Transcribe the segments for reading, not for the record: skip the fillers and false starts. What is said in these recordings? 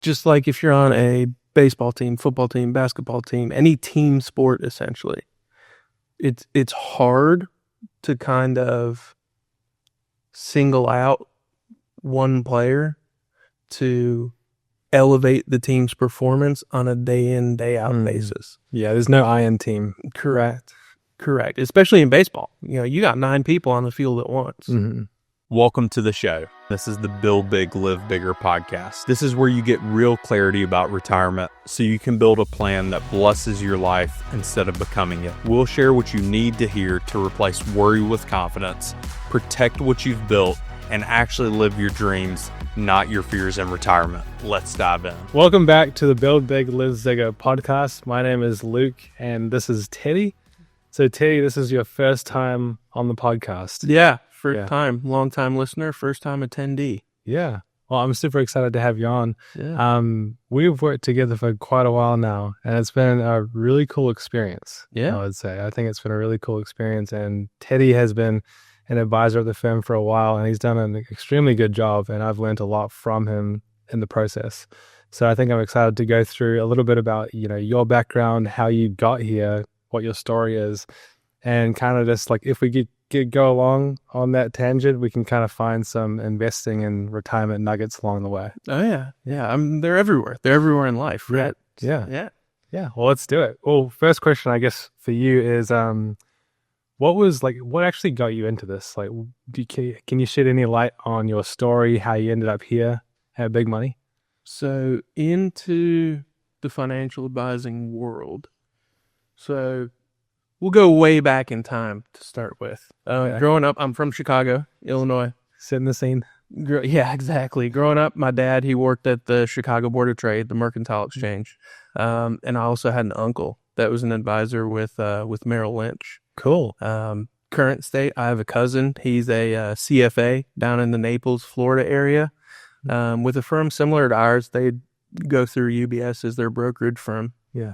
just like if you're on a baseball team, football team, basketball team, any team sport, essentially, it's hard to kind of single out one player to elevate the team's performance on a day in, day out basis. Yeah, there's no I in team. Correct. Especially in baseball. You got 9 people on the field at once. Mm-hmm. Welcome to the show. This is the Build Big, Live Bigger podcast. This is where you get real clarity about retirement so you can build a plan that blesses your life instead of becoming it. We'll share what you need to hear to replace worry with confidence, protect what you've built, and actually live your dreams, not your fears in retirement. Let's dive in. Welcome back to the Build Big, Live Bigger podcast. My name is Luke, and this is Teddy. So, Teddy, this is your first time on the podcast. Yeah, first time. Long-time listener, first-time attendee. Yeah. Well, I'm super excited to have you on. Yeah. We've worked together for quite a while now, and it's been a really cool experience, Yeah. I would say. I think it's been a really cool experience, and Teddy has been an advisor of the firm for a while, and he's done an extremely good job, and I've learned a lot from him in the process. So I think I'm excited to go through a little bit about, your background, how you got here, what your story is, and kind of just like if we go along on that tangent, we can kind of find some investing and retirement nuggets along the way. Oh, yeah. Yeah. They're everywhere. They're everywhere in life, right? Yeah. Well, let's do it. Well, first question, I guess, for you is, what actually got you into this? Like, can you shed any light on your story, how you ended up here at Big Money? So into the financial advising world. So we'll go way back in time to start with. Growing up, I'm from Chicago, Illinois. Setting the scene. Yeah, exactly. Growing up, my dad, he worked at the Chicago Board of Trade, the Mercantile Exchange. And I also had an uncle that was an advisor with Merrill Lynch. Cool. Current state, I have a cousin. He's a CFA down in the Naples, Florida area with a firm similar to ours. They go through UBS as their brokerage firm. Yeah.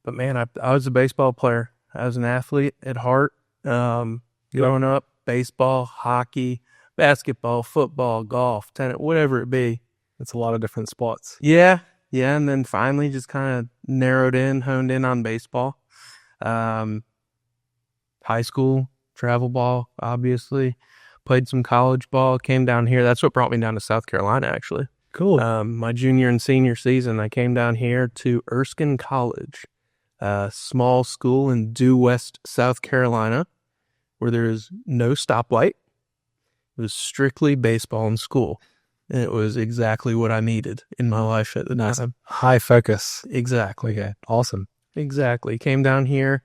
But man, I was a baseball player. I was an athlete at heart. Growing up, baseball, hockey, basketball, football, golf, tennis, whatever it be. It's a lot of different spots. Yeah. And then finally just kind of honed in on baseball. High school, travel ball, obviously. Played some college ball, came down here. That's what brought me down to South Carolina, actually. Cool. My junior and senior season, I came down here to Erskine College, a small school in due west South Carolina, where there is no stoplight. It was strictly baseball in school. And it was exactly what I needed in my life at the time. High focus. Exactly. Okay. Awesome. Exactly. Came down here.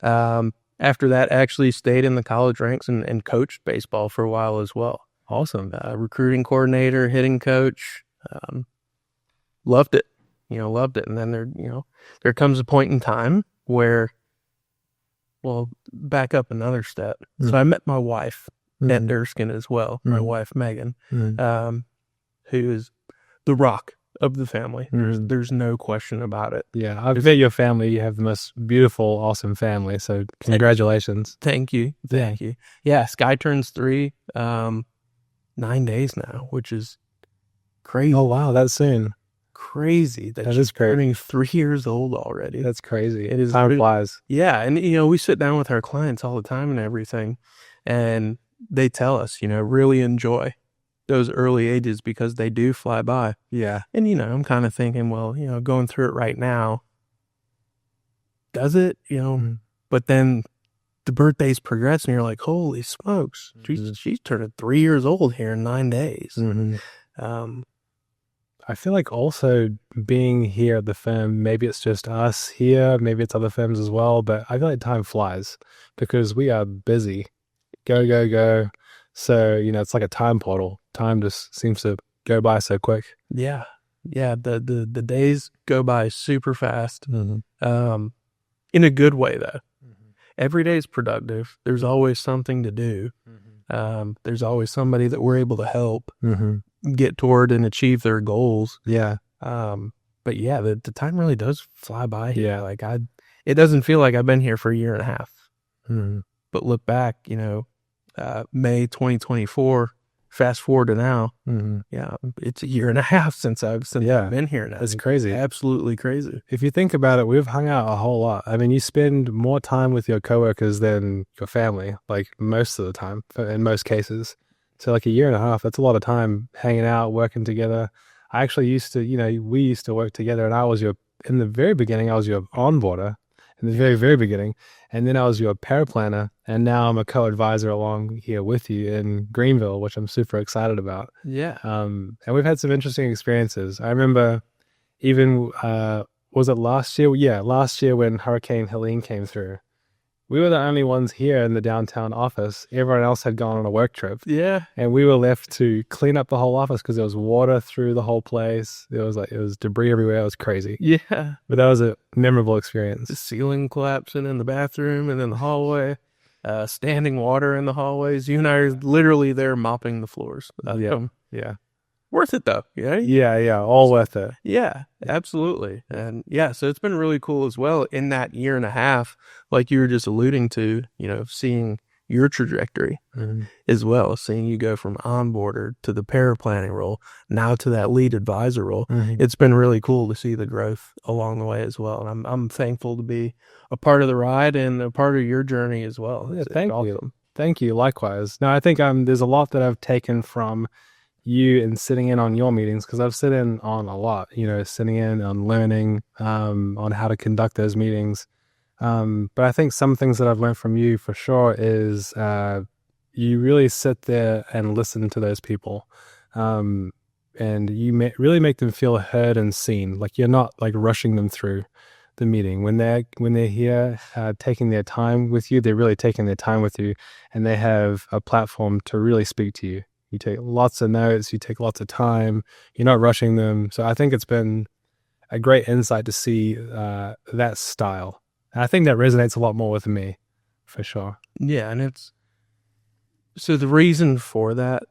After that, actually stayed in the college ranks and coached baseball for a while as well. Awesome. Recruiting coordinator, hitting coach. Loved it. Loved it. And then there comes a point in time where, well, back up another step. So I met my wife at Erskine as well, my wife, Megan, who is the rock of the family. There's no question about it. Yeah, I've met your family. You have the most beautiful, awesome family. So congratulations. Thank you. Yeah, Sky turns 3, 9 days now, which is crazy. Oh, wow, that's soon. Crazy. That is crazy. Turning 3 years old already. That's crazy. It is. Time flies. Yeah, and we sit down with our clients all the time and everything, and they tell us, really enjoy those early ages because they do fly by. Yeah. And, I'm kind of thinking, well, going through it right now, does it, but then the birthdays progress and you're like, holy smokes, she's turning 3 years old here in 9 days. I feel like also being here at the firm, maybe it's just us here, maybe it's other firms as well, but I feel like time flies because we are busy. Go. So, it's like a time portal. Time just seems to go by so quick. Yeah. The days go by super fast. In a good way, though. Every day is productive. There's always something to do. There's always somebody that we're able to help get toward and achieve their goals. Yeah. But yeah, the time really does fly by. Yeah. Like it doesn't feel like I've been here for a year and a half. But look back, May 2024, fast forward to now, Mm-hmm. yeah, it's a year and a half since I've been here now. It's crazy. Absolutely crazy. If you think about it, we've hung out a whole lot. I mean, you spend more time with your coworkers than your family, like most of the time, in most cases. So like a year and a half, that's a lot of time hanging out, working together. I actually used to, we used to work together, and in the very beginning, I was your onboarder in the very, very beginning. And then I was your paraplanner, and now I'm a co-advisor along here with you in Greenville, which I'm super excited about. Yeah. And we've had some interesting experiences. I remember even, was it last year? Yeah, last year when Hurricane Helene came through. We were the only ones here in the downtown office. Everyone else had gone on a work trip. Yeah. And we were left to clean up the whole office because there was water through the whole place. It was debris everywhere. It was crazy. Yeah. But that was a memorable experience. The ceiling collapsing in the bathroom and then the hallway, standing water in the hallways. You and I are literally there mopping the floors. Yeah. Worth it though. Yeah. Yeah. All worth it. Yeah, absolutely. And yeah, so it's been really cool as well in that year and a half, like you were just alluding to, seeing your trajectory as well, seeing you go from onboarder to the paraplanning role, now to that lead advisor role. It's been really cool to see the growth along the way as well. And I'm thankful to be a part of the ride and a part of your journey as well. Yeah, thank you. Thank you. Likewise. No, I think there's a lot that I've taken from you and sitting in on your meetings, because I've sit in on a lot, sitting in on learning on how to conduct those meetings. But I think some things that I've learned from you for sure is you really sit there and listen to those people, and you really make them feel heard and seen. Like you're not like rushing them through the meeting when they're here taking their time with you. They're really taking their time with you, and they have a platform to really speak to you. You take lots of notes, you take lots of time, you're not rushing them. So I think it's been a great insight to see that style. And I think that resonates a lot more with me, for sure. Yeah, and so the reason for that,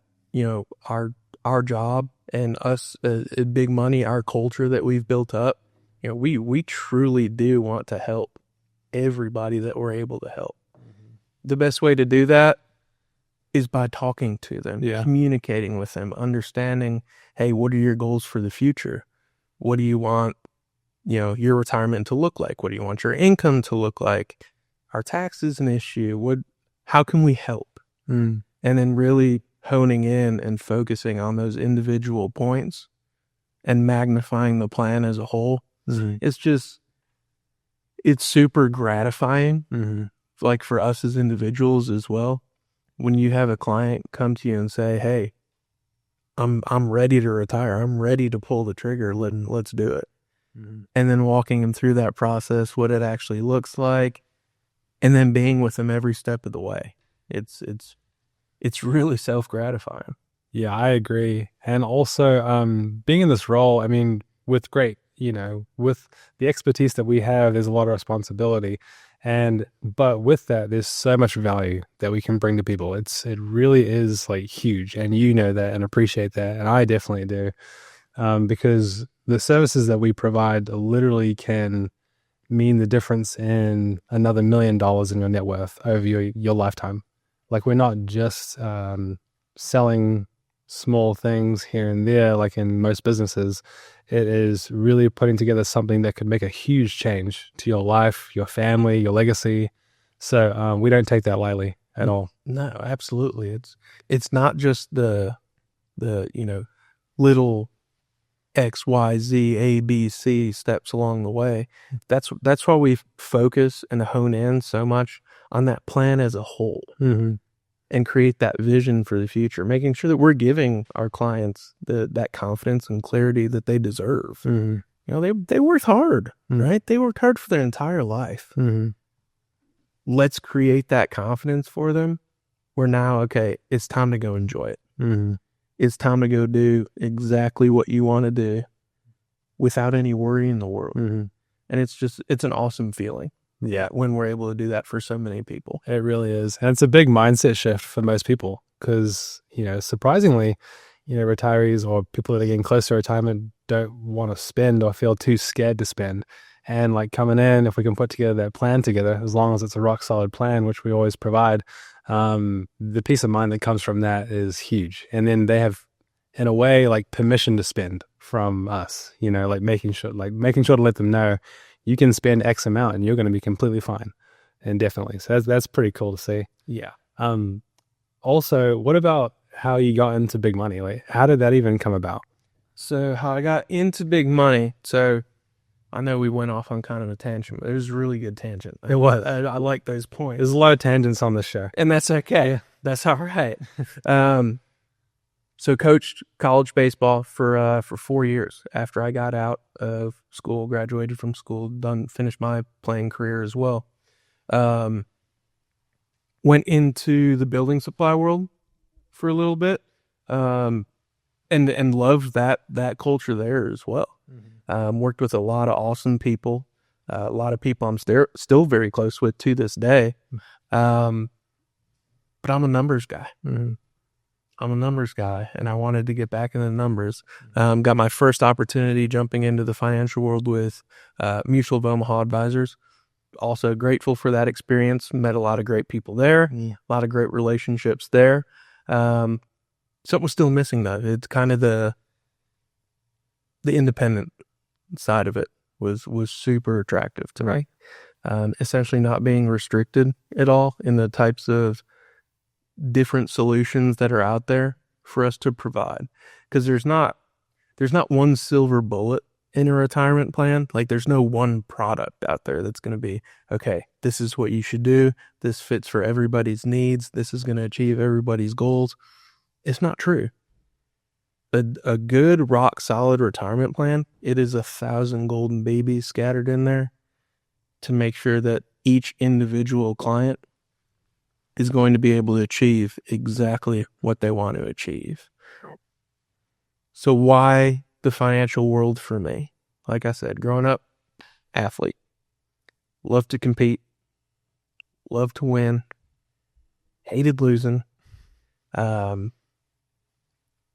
our job and us at Big Money, our culture that we've built up, we truly do want to help everybody that we're able to help. The best way to do that is by talking to them, communicating with them, understanding, hey, what are your goals for the future? What do you want, your retirement to look like? What do you want your income to look like? Are taxes an issue? How can we help? And then really honing in and focusing on those individual points and magnifying the plan as a whole. It's super gratifying, like for us as individuals as well. When you have a client come to you and say, hey, I'm ready to retire. I'm ready to pull the trigger. Let's do it. And then walking them through that process, what it actually looks like, and then being with them every step of the way. It's really self-gratifying. Yeah, I agree. And also being in this role, I mean, with with the expertise that we have, there's a lot of responsibility. But with that, there's so much value that we can bring to people. It really is like huge, and you know that and appreciate that, and I definitely do, because the services that we provide literally can mean the difference in another $1 million in your net worth over your lifetime. Like we're not just selling small things here and there, like in most businesses. It is really putting together something that could make a huge change to your life, your family, your legacy. So we don't take that lightly at all. No, absolutely. It's not just the little X, Y, Z, A, B, C steps along the way. That's why we focus and hone in so much on that plan as a whole. And create that vision for the future, making sure that we're giving our clients that confidence and clarity that they deserve. They worked hard, right? They worked hard for their entire life. Let's create that confidence for them. We're now, okay, it's time to go enjoy it. It's time to go do exactly what you want to do without any worry in the world. And it's an awesome feeling. Yeah, when we're able to do that for so many people. It really is. And it's a big mindset shift for most people because, surprisingly, retirees or people that are getting close to retirement don't want to spend or feel too scared to spend. And like coming in, if we can put together that plan together, as long as it's a rock solid plan, which we always provide, the peace of mind that comes from that is huge. And then they have, in a way, like permission to spend from us, like making sure to let them know you can spend X amount and you're going to be completely fine. Indefinitely. So that's pretty cool to see. Yeah. Also, what about how you got into big money? Like, how did that even come about? So how I got into big money. So I know we went off on kind of a tangent, but it was a really good tangent. It was. I like those points. There's a lot of tangents on this show. And that's okay. Yeah. That's all right. So coached college baseball for 4 years after I got out of school, graduated from school, finished my playing career as well. Went into the building supply world for a little bit, and loved that culture there as well. Worked with a lot of awesome people, a lot of people I'm still very close with to this day. But I'm a numbers guy. I'm a numbers guy, and I wanted to get back into numbers. Got my first opportunity jumping into the financial world with Mutual of Omaha Advisors. Also grateful for that experience. Met a lot of great people there, a lot of great relationships there. Something was still missing though. It's kind of the independent side of it was super attractive to me. Essentially not being restricted at all in the types of different solutions that are out there for us to provide. Because there's not one silver bullet in a retirement plan. Like there's no one product out there that's going to be, okay, this is what you should do. This fits for everybody's needs. This is going to achieve everybody's goals. It's not true. A good rock solid retirement plan, it is 1,000 golden babies scattered in there to make sure that each individual client is going to be able to achieve exactly what they want to achieve. So why the financial world for me? Like I said, growing up, athlete, love to compete, love to win, hated losing,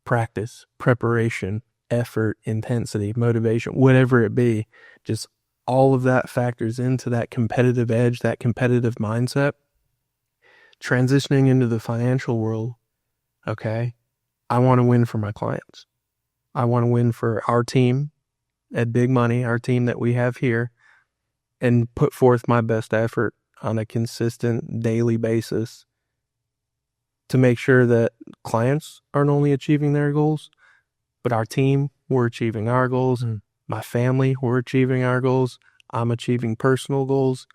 practice, preparation, effort, intensity, motivation, whatever it be, just all of that factors into that competitive edge, that competitive mindset. Transitioning into the financial world, okay, I want to win for my clients. I want to win for our team at Big Money, our team that we have here, and put forth my best effort on a consistent daily basis to make sure that clients aren't only achieving their goals, but our team, we're achieving our goals. My family, we're achieving our goals. I'm achieving personal goals.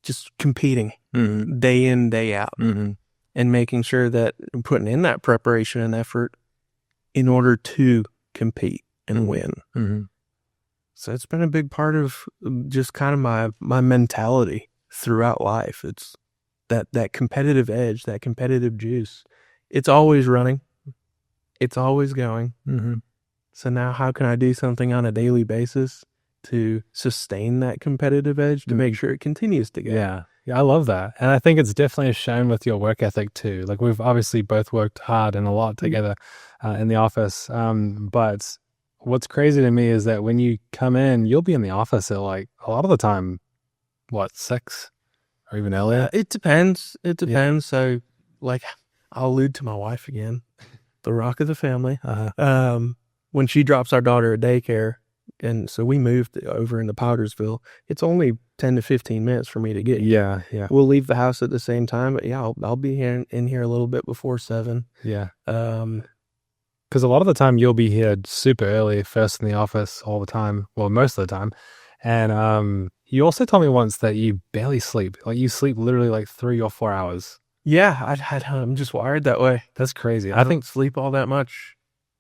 Just competing day in, day out, and making sure that I'm putting in that preparation and effort in order to compete and win. So it's been a big part of just kind of my mentality throughout life. It's that competitive edge, that competitive juice. It's always running. It's always going. So now how can I do something on a daily basis to sustain that competitive edge to make sure it continues to go? Yeah, I love that. And I think it's definitely shown with your work ethic too. Like we've obviously both worked hard and a lot together in the office. But what's crazy to me is that when you come in, you'll be in the office at like a lot of the time, 6 or even earlier? It depends. Yeah. So like I'll allude to my wife again, the rock of the family. When she drops our daughter at daycare, and so we moved over into Powdersville, it's only 10 to 15 minutes for me to get here. Yeah. We'll leave the house at the same time, but yeah, I'll be in here a little bit before 7. Yeah. Because a lot of the time you'll be here super early, first in the office all the time. Well, most of the time. And you also told me once that you barely sleep. Like you sleep literally like 3 or 4 hours. Yeah, I'm just wired that way. That's crazy. I think sleep all that much.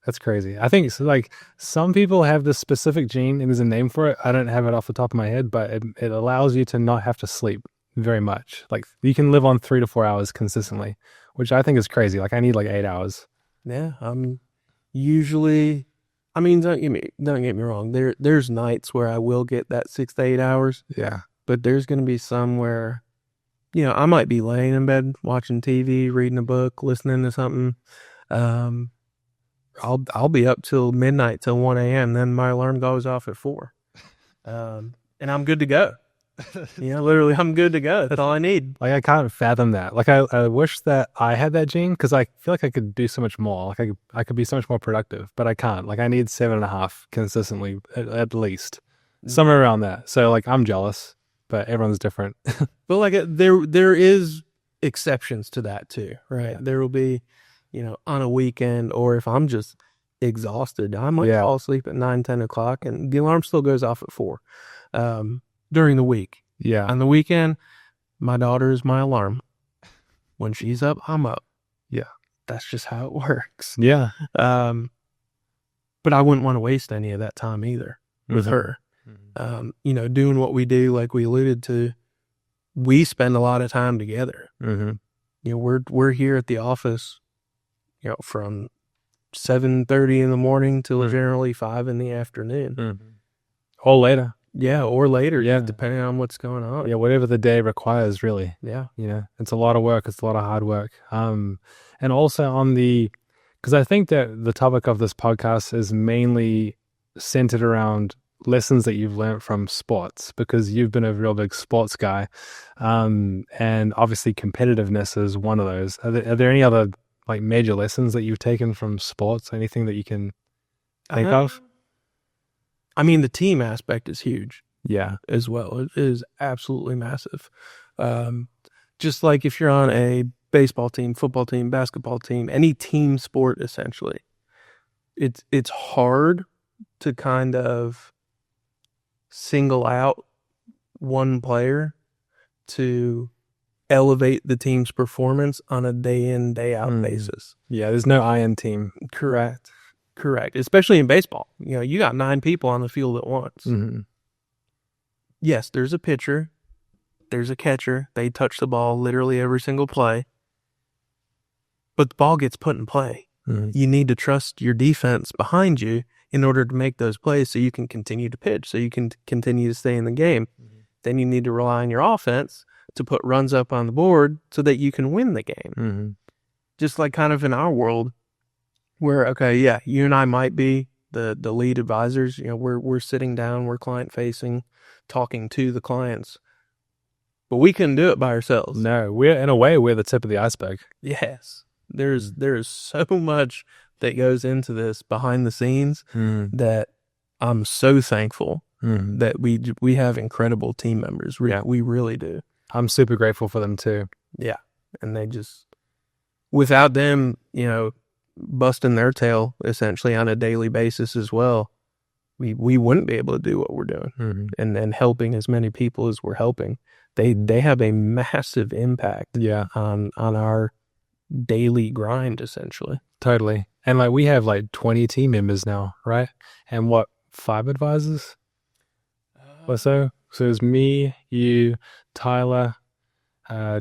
That's crazy. I think like some people have this specific gene and there's a name for it. I don't have it off the top of my head, but it allows you to not have to sleep very much. Like you can live on 3 to 4 hours consistently, which I think is crazy. Like I need like 8 hours. Yeah, I'm usually, I mean, don't get me wrong. There's nights where I will get that 6 to 8 hours. Yeah. But there's going to be some where, I might be laying in bed, watching TV, reading a book, listening to something. I'll be up till midnight, till 1 a.m. Then my alarm goes off at 4. And I'm good to go. Yeah, literally, I'm good to go. That's all I need. Like I can't fathom that. Like I wish that I had that gene because I feel like I could do so much more. Like I could be so much more productive, but I can't. Like I need 7.5 consistently at least, somewhere around that. So like I'm jealous, but everyone's different. But like there is exceptions to that too, right? Yeah. There will be, on a weekend, or if I'm just exhausted, I might Yeah. fall asleep at 9, 10 o'clock, and the alarm still goes off at 4. During the week. Yeah. On the weekend, my daughter is my alarm. When she's up, I'm up. Yeah. That's just how it works. Yeah. But I wouldn't want to waste any of that time either with her. Doing what we do, like we alluded to, we spend a lot of time together. We're here at the office, from 7:30 in the morning till generally 5 in the afternoon. Or later. Yeah, or later, Yeah. depending on what's going on. Yeah, whatever the day requires, really. Yeah. It's a lot of work. It's a lot of hard work. And also because I think that the topic of this podcast is mainly centered around lessons that you've learned from sports, because you've been a real big sports guy. And obviously competitiveness is one of those. Are there any other like major lessons that you've taken from sports? Anything that you can think of? I mean, the team aspect is huge. Yeah. As well. It is absolutely massive. Just like if you're on a baseball team, football team, basketball team, any team sport, essentially, it's hard to kind of single out one player to elevate the team's performance on a day in, day out basis. Yeah, there's no IN team. Correct. Especially in baseball. You got 9 people on the field at once. Yes, there's a pitcher, there's a catcher. They touch the ball literally every single play. But the ball gets put in play. You need to trust your defense behind you in order to make those plays so you can continue to pitch, so you can continue to stay in the game. Then you need to rely on your offense to put runs up on the board so that you can win the game. Just like kind of in our world where, okay, yeah, you and I might be the lead advisors. We're sitting down, we're client facing, talking to the clients, but we couldn't do it by ourselves. No, we're the tip of the iceberg. Yes. There's so much that goes into this behind the scenes that I'm so thankful that we have incredible team members. We really do. I'm super grateful for them too. Yeah. And they just, without them, busting their tail essentially on a daily basis as well, we wouldn't be able to do what we're doing and helping as many people as we're helping. They have a massive impact on our daily grind, essentially. Totally. And like we have like 20 team members now, right? And 5 advisors or so? So it's me, you, Tyler,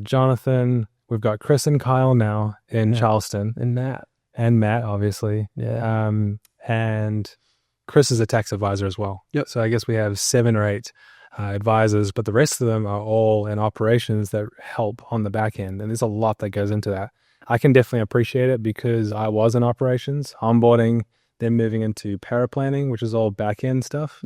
Jonathan. We've got Chris and Kyle now in Charleston. And Matt, obviously. Yeah. And Chris is a tax advisor as well. Yep. So I guess we have 7 or 8 advisors, but the rest of them are all in operations that help on the back end. And there's a lot that goes into that. I can definitely appreciate it because I was in operations, onboarding, then moving into paraplanning, which is all back end stuff.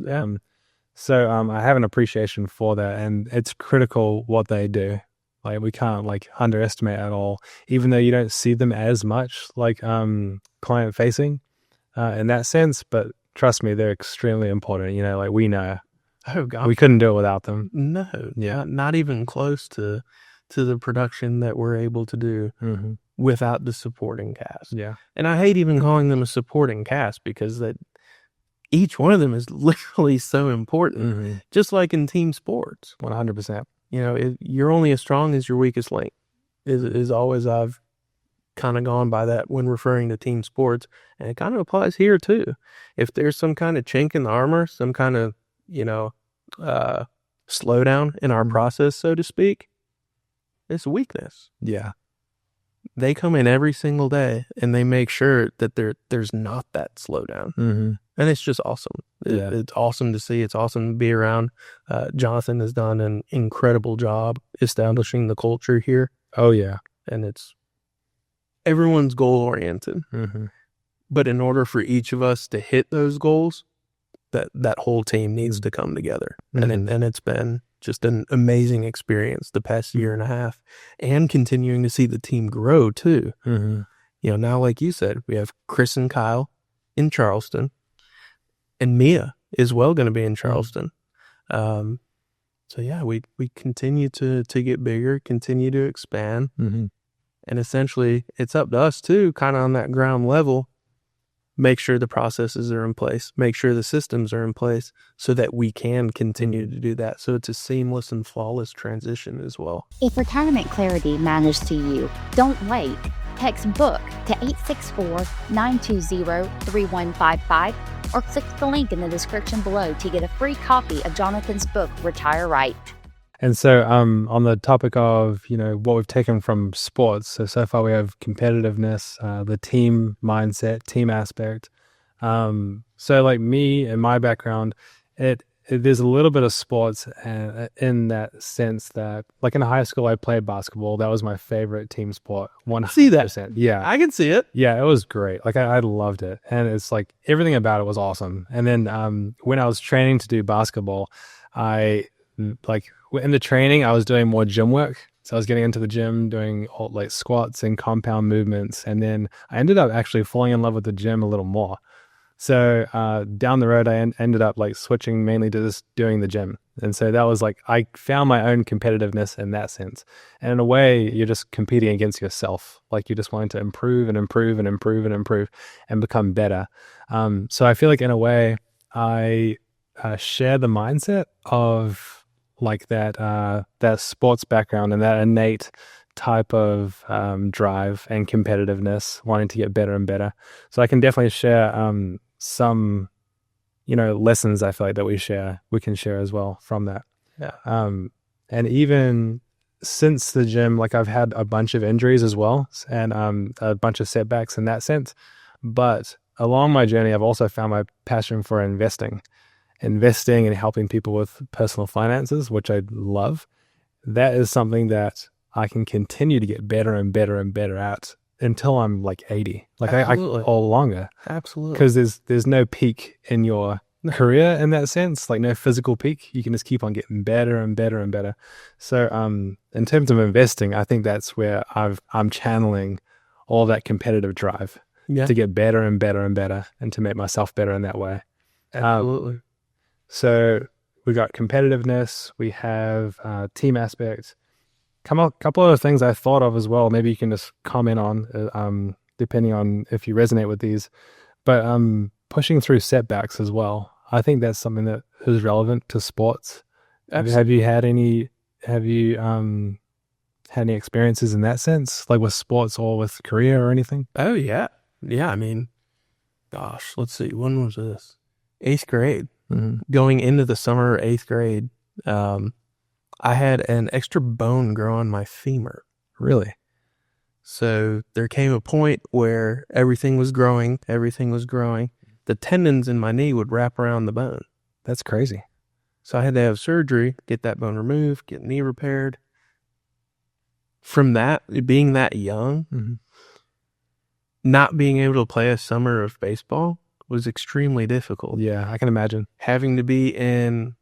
So I have an appreciation for that, and it's critical what they do. Like we can't underestimate at all, even though you don't see them as much like client facing in that sense. But trust me, they're extremely important. We know. Oh God, we couldn't do it without them. No, not even close to the production that we're able to do without the supporting cast. Yeah, and I hate even calling them a supporting cast because each one of them is literally so important. Just like in team sports, 100%. You're only as strong as your weakest link. Is always I've kind of gone by that when referring to team sports, and it kind of applies here too. If there's some kind of chink in the armor, some kind of slowdown in our process, so to speak, it's a weakness. Yeah. They come in every single day and they make sure that there's not that slowdown. And it's just awesome. It's awesome to see. It's awesome to be around. Jonathan has done an incredible job establishing the culture here. Oh, yeah. And everyone's goal oriented. But in order for each of us to hit those goals, that whole team needs to come together. And it's been just an amazing experience the past year and a half, and continuing to see the team grow too. Mm-hmm. Now, like you said, we have Chris and Kyle in Charleston, and Mia is well going to be in Charleston. So yeah, we continue to get bigger, continue to expand, and essentially it's up to us too, kind of on that ground level, make sure the processes are in place, make sure the systems are in place so that we can continue to do that. So it's a seamless and flawless transition as well. If retirement clarity matters to you, don't wait. Text BOOK to 864-920-3155 or click the link in the description below to get a free copy of Jonathan's book, Retire Right. And so on the topic of, what we've taken from sports, so far we have competitiveness, the team mindset, team aspect. So like me and my background, there's a little bit of sports in that sense that, like in high school, I played basketball. That was my favorite team sport. 100%. See that? Yeah. I can see it. Yeah, it was great. Like I loved it. And it's like everything about it was awesome. And then when I was training to do basketball, in the training, I was doing more gym work. So I was getting into the gym, doing all, like squats and compound movements. And then I ended up actually falling in love with the gym a little more. So down the road, I ended up like switching mainly to just doing the gym. And so that was like, I found my own competitiveness in that sense. And in a way, you're just competing against yourself. Like you're just wanting to improve and improve and improve and improve and become better. So I feel like in a way, I share the mindset of like that sports background and that innate type of drive and competitiveness, wanting to get better and better. So I can definitely share some, lessons I feel like that we can share as well from that. Yeah. And even since the gym, like I've had a bunch of injuries as well, and a bunch of setbacks in that sense. But along my journey, I've also found my passion for investing and helping people with personal finances, which I love. That is something that I can continue to get better and better and better at until I'm like 80, like I or longer. Absolutely. Because there's no peak in your career in that sense, like no physical peak. You can just keep on getting better and better and better. So in terms of investing, I think that's where I'm channeling all that competitive drive to get better and better and better and to make myself better in that way. Absolutely. So we got competitiveness, we have team aspects. A couple other things I thought of as well. Maybe you can just comment on, depending on if you resonate with these. But pushing through setbacks as well. I think that's something that is relevant to sports. Have you had any experiences in that sense, like with sports or with career or anything? Oh yeah, yeah. I mean, gosh, let's see. When was this? 8th grade. Going into the summer of 8th grade. I had an extra bone grow on my femur. Really? So there came a point where everything was growing. The tendons in my knee would wrap around the bone. That's crazy. So I had to have surgery, get that bone removed, get knee repaired. From that, being that young, not being able to play a summer of baseball was extremely difficult. Yeah, I can imagine. Having to be in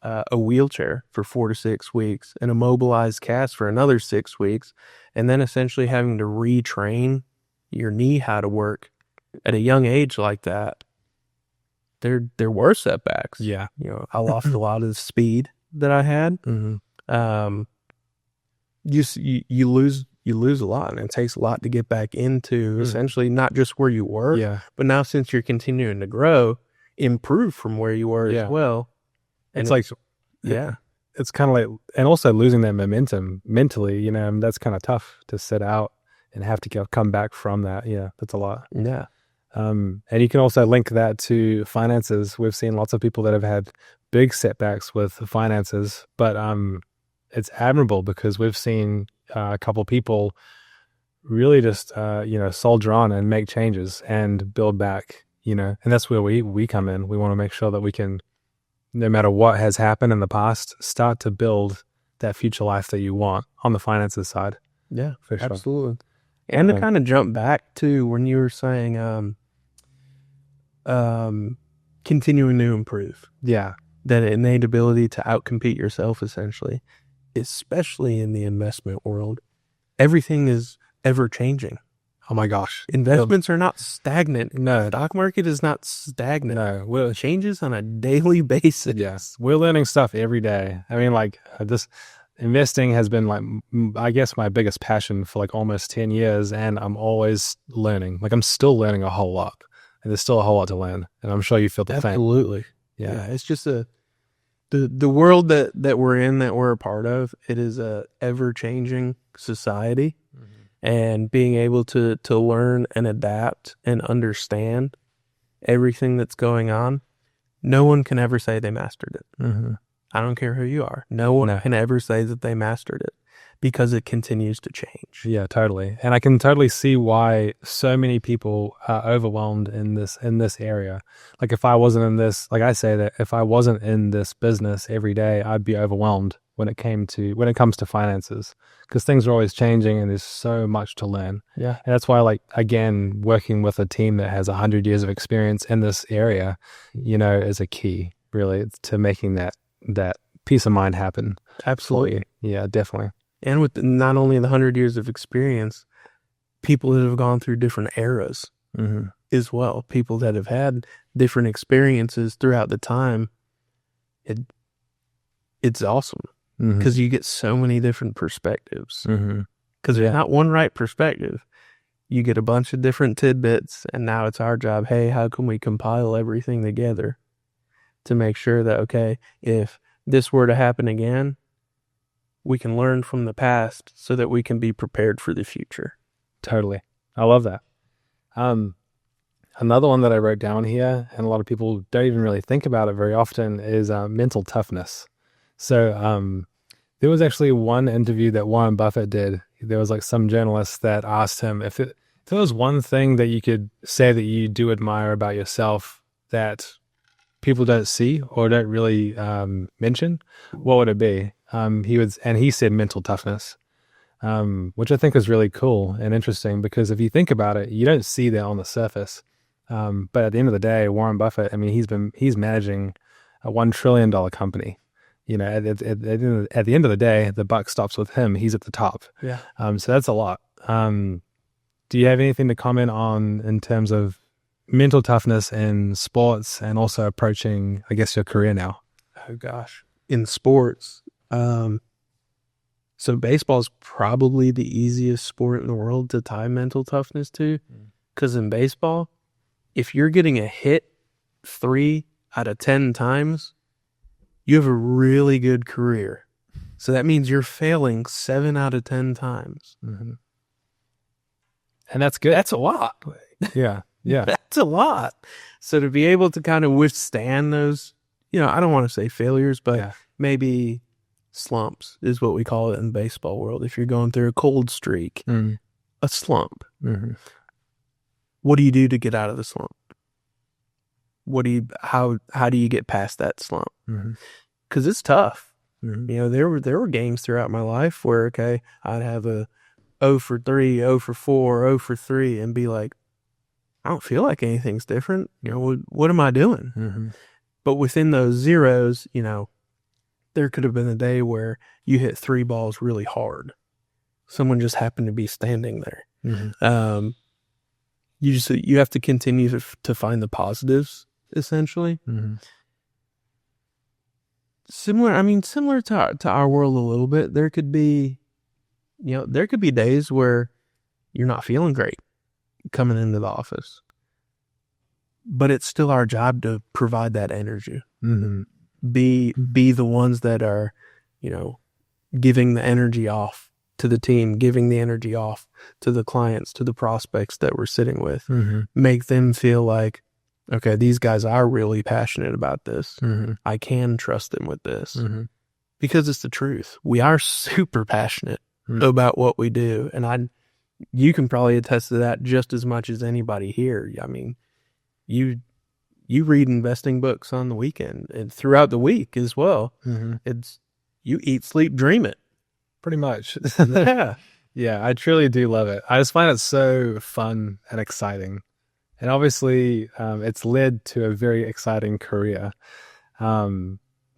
a wheelchair for 4 to 6 weeks, an immobilized cast for another 6 weeks, and then essentially having to retrain your knee how to work at a young age like that. There were setbacks. Yeah. I lost a lot of the speed that I had. You lose a lot, and it takes a lot to get back into essentially not just where you were, but now since you're continuing to grow, improve from where you were as well. And it's kind of like, and also losing that momentum mentally, that's kind of tough to set out and have to come back from that. Yeah, that's a lot. Yeah. And you can also link that to finances. We've seen lots of people that have had big setbacks with finances, but it's admirable because we've seen a couple people really just, soldier on and make changes and build back, and that's where we come in. We want to make sure that we can, no matter what has happened in the past, start to build that future life that you want on the finances side. Yeah, for sure. Absolutely. And to kind of jump back to when you were saying continuing to improve. Yeah. that innate ability to outcompete yourself, essentially, especially in the investment world. Everything is ever changing. Oh my gosh. Investments are not stagnant. No. Stock market is not stagnant. No. It changes on a daily basis. Yes. We're learning stuff every day. I mean, like this investing has been like, I guess my biggest passion for like almost 10 years. And I'm always learning. Like I'm still learning a whole lot. And there's still a whole lot to learn. And I'm sure you feel the same. Absolutely. Yeah. It's just the world that we're in, that we're a part of, it is a ever-changing society. And being able to learn and adapt and understand everything that's going on, no one can ever say they mastered it. Mm-hmm. I don't care who you are. No one can ever say that they mastered it, because it continues to change. Yeah, totally. And I can totally see why so many people are overwhelmed in this area. Like if I wasn't in this, like I say that if I wasn't in this business every day, I'd be overwhelmed when it comes to finances, because things are always changing and there's so much to learn. Yeah. And that's why, like, again, working with a team that has 100 years of experience in this area, is a key really to making that peace of mind happen. Absolutely. Yeah, definitely. And with not only the 100 years of experience, people that have gone through different eras as well, people that have had different experiences throughout the time. It's awesome. Because you get so many different perspectives. Because there's not one right perspective. You get a bunch of different tidbits, and now it's our job. Hey, how can we compile everything together to make sure that, okay, if this were to happen again, we can learn from the past so that we can be prepared for the future. Totally. I love that. Another one that I wrote down here, and a lot of people don't even really think about it very often, is mental toughness. So there was actually one interview that Warren Buffett did. There was like some journalist that asked him if there was one thing that you could say that you do admire about yourself that people don't see or don't really mention, what would it be? He said mental toughness, which I think is really cool and interesting, because if you think about it, you don't see that on the surface. But at the end of the day, Warren Buffett, I mean, he's managing a $1 trillion company. At the end of the day, the buck stops with him. He's at the top. Yeah. So that's a lot. Do you have anything to comment on in terms of mental toughness in sports and also approaching, I guess, your career now? Oh gosh, in sports, so baseball is probably the easiest sport in the world to tie mental toughness to, because in baseball, if you're getting a hit 3 out of 10 times, you have a really good career. So that means you're failing 7 out of 10 times. And that's good. That's a lot. Yeah. That's a lot. So to be able to kind of withstand those, I don't want to say failures, but maybe slumps is what we call it in the baseball world. If you're going through a cold streak, a slump, what do you do to get out of the slump? How do you get past that slump? Because it's tough. There were games throughout my life where, okay, I'd have a 0 for 3, 0 for 4, 0 for 3, and be like, I don't feel like anything's different. What am I doing? But within those zeros, there could have been a day where you hit 3 balls really hard. Someone just happened to be standing there. You have to continue to find the positives, essentially. Similar to our world a little bit. There could be days where you're not feeling great coming into the office, but it's still our job to provide that energy. Be the ones that are, giving the energy off to the team, giving the energy off to the clients, to the prospects that we're sitting with. Make them feel like, okay, these guys are really passionate about this. I can trust them with this, because it's the truth. We are super passionate about what we do. And you can probably attest to that just as much as anybody here. I mean, you read investing books on the weekend and throughout the week as well. It's, you eat, sleep, dream it. Pretty much. Yeah. Yeah, I truly do love it. I just find it so fun and exciting. And obviously, it's led to a very exciting career.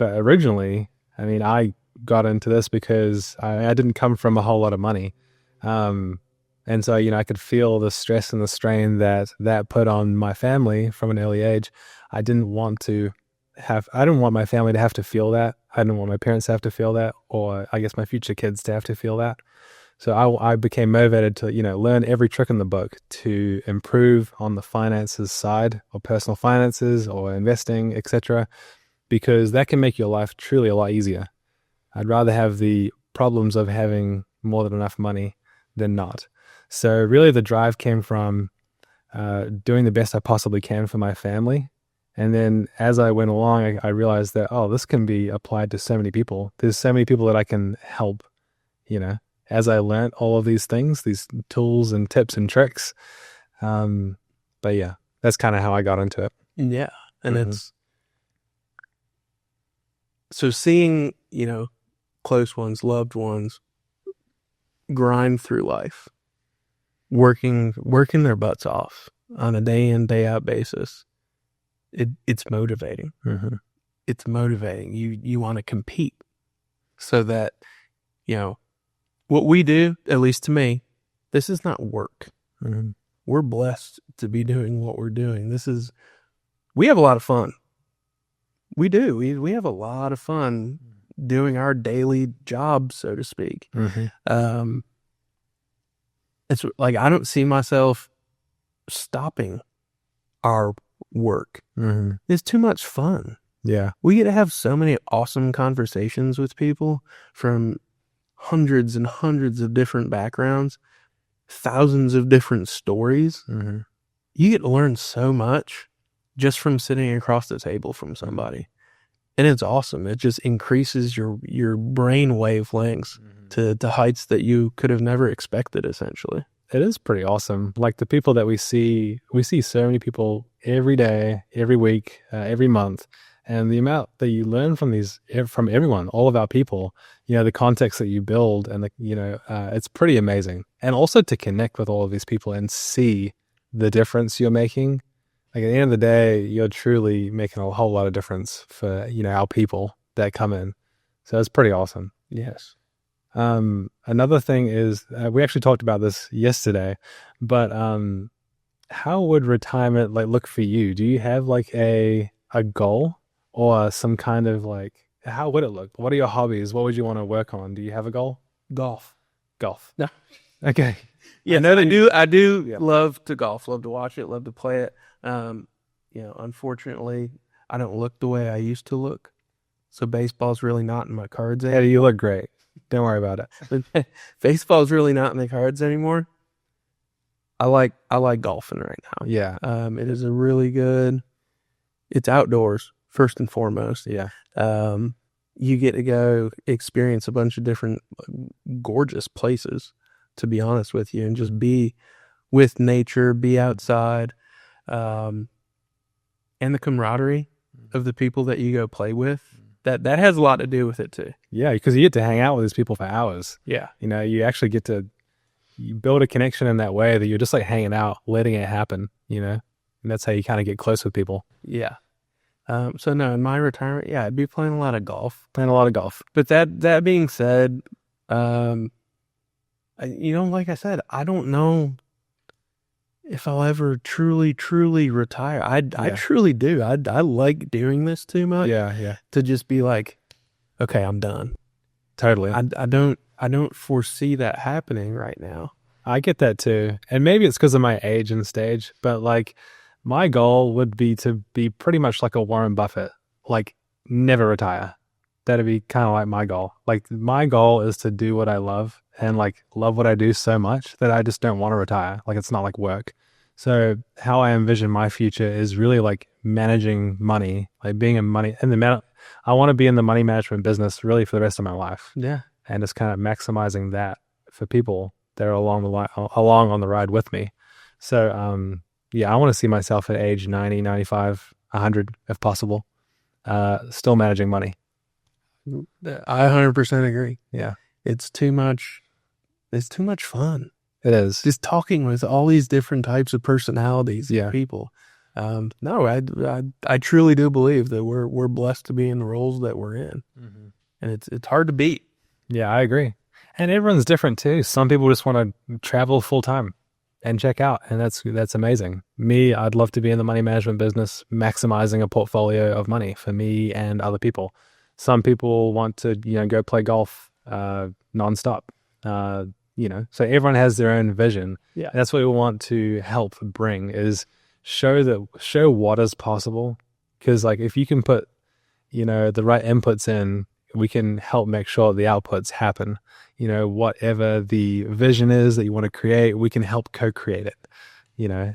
But originally, I mean, I got into this because I didn't come from a whole lot of money. And so, I could feel the stress and the strain that put on my family from an early age. I didn't want my family to have to feel that. I didn't want my parents to have to feel that, or I guess my future kids to have to feel that. So I became motivated to, learn every trick in the book to improve on the finances side, or personal finances, or investing, etc., because that can make your life truly a lot easier. I'd rather have the problems of having more than enough money than not. So really the drive came from doing the best I possibly can for my family. And then as I went along, I realized that, this can be applied to so many people. There's so many people that I can help, as I learned all of these things, these tools and tips and tricks. But yeah, that's kind of how I got into it. Yeah. And it's, so seeing, close ones, loved ones, grind through life, working their butts off on a day in, day out basis, it's motivating. It's motivating. You want to compete so that, what we do, at least to me, this is not work. We're blessed to be doing what we're doing. We have a lot of fun. We do. We have a lot of fun doing our daily job, so to speak. It's like, I don't see myself stopping our work. It's too much fun. Yeah. We get to have so many awesome conversations with people from hundreds and hundreds of different backgrounds, thousands of different stories. You get to learn so much just from sitting across the table from somebody. And it's awesome. It just increases your brain wavelengths to heights that you could have never expected, essentially. It is pretty awesome. Like the people that we see so many people every day, every week, every month. And the amount that you learn from everyone, all of our people, the context that you build, and it's pretty amazing. And also to connect with all of these people and see the difference you're making. Like at the end of the day, you're truly making a whole lot of difference for, our people that come in. So it's pretty awesome. Yes. Another thing is, we actually talked about this yesterday, but how would retirement look for you? Do you have a goal or some kind of how would it look? What are your hobbies? What would you want to work on? Do you have a goal? Golf. No. Okay. Yeah, I do love to golf, love to watch it, love to play it. Unfortunately, I don't look the way I used to look. So baseball's really not in my cards anymore. Hey, you look great. Don't worry about it. Baseball's really not in the cards anymore. I like golfing right now. Yeah. It is a really good, it's outdoors first and foremost. Yeah. You get to go experience a bunch of different gorgeous places, to be honest with you, and just be with nature, be outside. And the camaraderie of the people that you go play with, that has a lot to do with it too. Yeah, because you get to hang out with these people for hours. Yeah. You actually get to build a connection in that way that you're just hanging out, letting it happen, and that's how you kind of get close with people. Yeah. So no, in my retirement, I'd be playing a lot of golf. But that being said, like I said, I don't know if I'll ever truly retire. I truly do. I like doing this too much. Yeah. To just be like, okay, I'm done. Totally. I don't foresee that happening right now. I get that too. And maybe it's because of my age and stage, but my goal would be to be pretty much like a Warren Buffett, never retire. That'd be kind of my goal. My goal is to do what I love and love what I do so much that I just don't want to retire. It's not like work. So how I envision my future is really managing money, being I want to be in the money management business really for the rest of my life. Yeah. And just kind of maximizing that for people that are along on the ride with me. So, I want to see myself at age 90, 95, 100, if possible, still managing money. I 100% agree. Yeah. It's too much fun. It is. Just talking with all these different types of personalities and people. No, I truly do believe that we're blessed to be in the roles that we're in, and it's hard to beat. Yeah, I agree. And everyone's different too. Some people just want to travel full time and check out, and that's amazing. Me, I'd love to be in the money management business, maximizing a portfolio of money for me and other people. Some people want to, go play golf nonstop. So everyone has their own vision. Yeah. And that's what we want to help bring is show what is possible. Because like if you can put, the right inputs in, we can help make sure the outputs happen. Whatever the vision is that you want to create, we can help co-create it.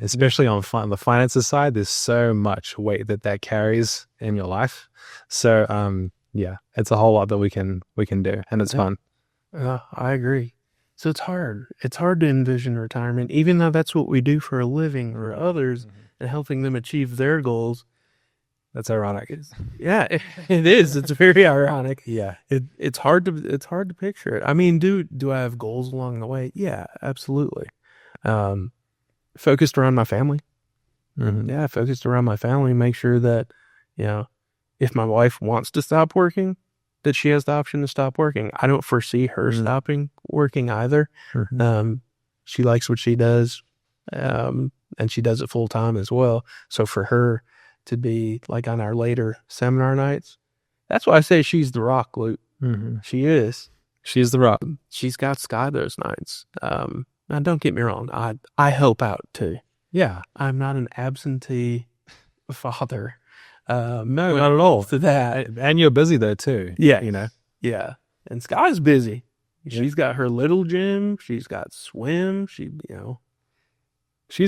Especially on the finances side, there's so much weight that carries in your life. So it's a whole lot that we can do, and it's fun. I agree. So it's hard. It's hard to envision retirement, even though that's what we do for a living or others, and helping them achieve their goals. That's ironic. Yeah, it is. It's very ironic. Yeah. It's hard to picture it. I mean, do I have goals along the way? Yeah, absolutely. Focused around my family. Yeah, focused around my family. Make sure that, if my wife wants to stop working, that she has the option to stop working. I don't foresee her stopping working either. She likes what she does, and she does it full time as well. So for her to be like on our later seminar nights, that's why I say she's the rock, Luke. She is. She's the rock. She's got Sky those nights. Now don't get me wrong. I help out too. Yeah. I'm not an absentee father. No, not at all. To that. And you're busy though too. Yeah. Yeah. And Sky's busy. She's got her little gym. She's got swim. She's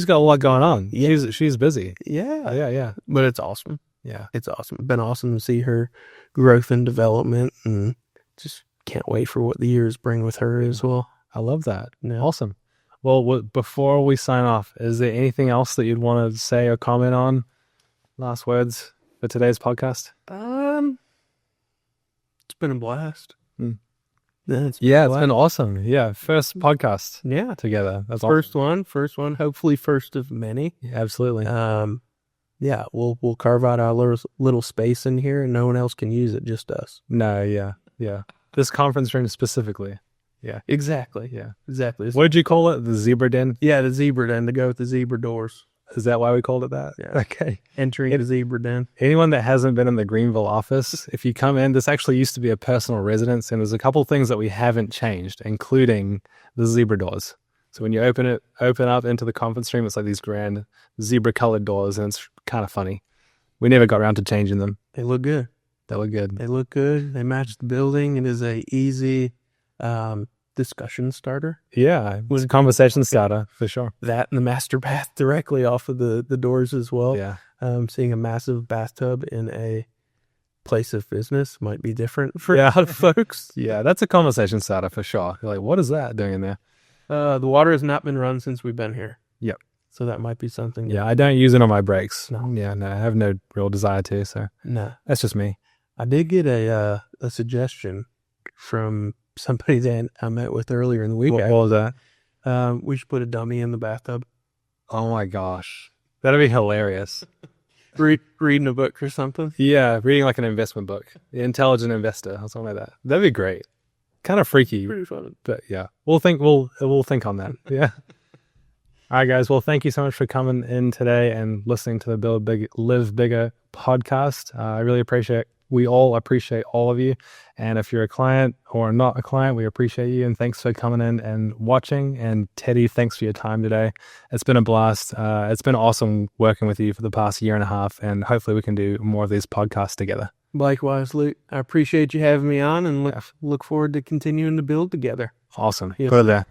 got a lot going on. Yeah. She's busy. Yeah. Yeah. But it's awesome. Yeah. It's awesome. It's been awesome to see her growth and development, and just can't wait for what the years bring with her as well. I love that. Yeah. Awesome. Well, before we sign off, is there anything else that you'd want to say or comment on? Last words for today's podcast? It's been a blast. It's been awesome. Yeah. First podcast. Yeah. Together. That's First awesome. one, hopefully first of many. Yeah, absolutely. We'll carve out our little space in here, and no one else can use it, just us. No, yeah. This conference room specifically. Yeah. Exactly. Yeah. Exactly. What did you call it? The zebra den? Yeah, the zebra den, to go with the zebra doors. Is that why we called it that? Yeah. Okay. Entering the zebra den. Anyone that hasn't been in the Greenville office, if you come in, this actually used to be a personal residence, and there's a couple things that we haven't changed, including the zebra doors. So when you open up into the conference room, it's like these grand zebra colored doors, and it's kind of funny. We never got around to changing them. They look good. They look good. They match the building. It is a easy discussion starter. Yeah, it's a conversation starter for sure. That and the master bath directly off of the doors as well. Yeah. Seeing a massive bathtub in a place of business might be different for a lot of folks. Yeah, that's a conversation starter for sure. You're like, what is that doing in there? The water has not been run since we've been here. Yep. So that might be something. Yeah, I don't use it on my breaks. No. Yeah, no, I have no real desire to, so. No. That's just me. I did get a suggestion from somebody that I met with earlier in the week. What was that? We should put a dummy in the bathtub. Oh my gosh. That'd be hilarious. Reading a book or something. Yeah, reading like an investment book. The Intelligent Investor or something like that. That'd be great. Kind of freaky. Pretty fun. But yeah, we'll think on that. Yeah. All right, guys. Well, thank you so much for coming in today and listening to the Build Big, Live Bigger podcast. I really appreciate it. We all appreciate all of you. And if you're a client or not a client, we appreciate you. And thanks for coming in and watching. And Teddy, thanks for your time today. It's been a blast. It's been awesome working with you for the past year and a half. And hopefully we can do more of these podcasts together. Likewise, Luke. I appreciate you having me on, and look forward to continuing to build together. Awesome. Yes. Go there.